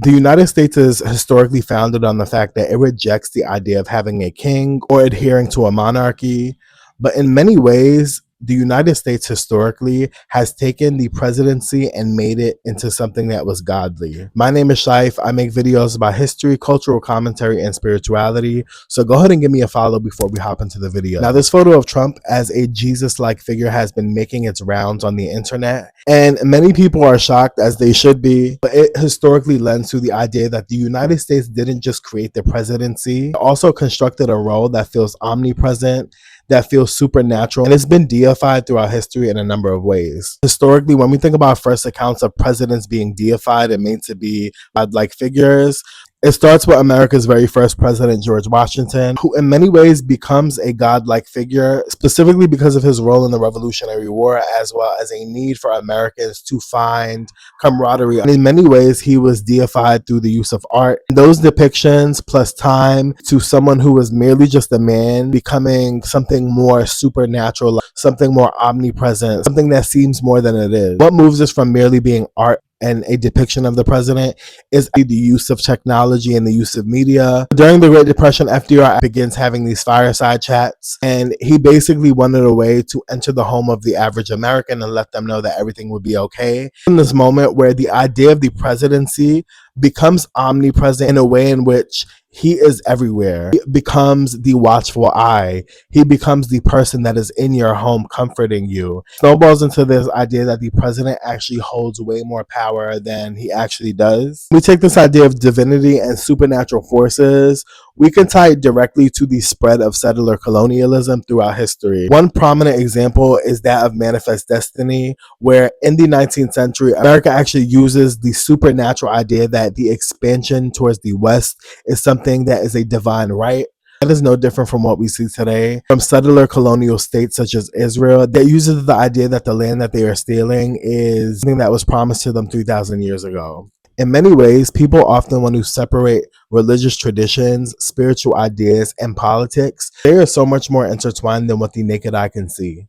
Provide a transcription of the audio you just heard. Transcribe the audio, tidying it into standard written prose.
The United States is historically founded on the fact that it rejects the idea of having a king or adhering to a monarchy. But in many ways, the United States historically has taken the presidency and made it into something that was godly. My name is Shaif. I make videos about history, cultural commentary, and spirituality. So go ahead and give me a follow before we hop into the video. Now, this photo of Trump as a Jesus-like figure has been making its rounds on the internet, and many people are shocked, as they should be. But it historically lends to the idea that the United States didn't just create the presidency, it also constructed a role that feels omnipresent, that feels supernatural, and it's been deified throughout history in a number of ways. Historically, when we think about first accounts of presidents being deified and made to be godlike figures, it starts with America's very first president, George Washington, who in many ways becomes a godlike figure, specifically because of his role in the Revolutionary War, as well as a need for Americans to find camaraderie. And in many ways, he was deified through the use of art. And those depictions, plus time, to someone who was merely just a man becoming something more supernatural, something more omnipresent, something that seems more than it is. What moves us from merely being art and a depiction of the president is the use of technology and the use of media. During the Great Depression, FDR begins having these fireside chats, and he basically wanted a way to enter the home of the average American and let them know that everything would be okay. In this moment where the idea of the presidency becomes omnipresent in a way in which he is everywhere. He becomes the watchful eye. He becomes the person that is in your home comforting you. Snowballs into this idea that the president actually holds way more power than he actually does. We take this idea of divinity and supernatural forces. We can tie it directly to the spread of settler colonialism throughout history. One prominent example is that of Manifest Destiny, where in the 19th century, America actually uses the supernatural idea that the expansion towards the West is something that is a divine right. That is no different from what we see today from settler colonial states such as Israel that uses the idea that the land that they are stealing is something that was promised to them 3,000 years ago. In many ways, people often want to separate religious traditions, spiritual ideas, and politics. They are so much more intertwined than what the naked eye can see.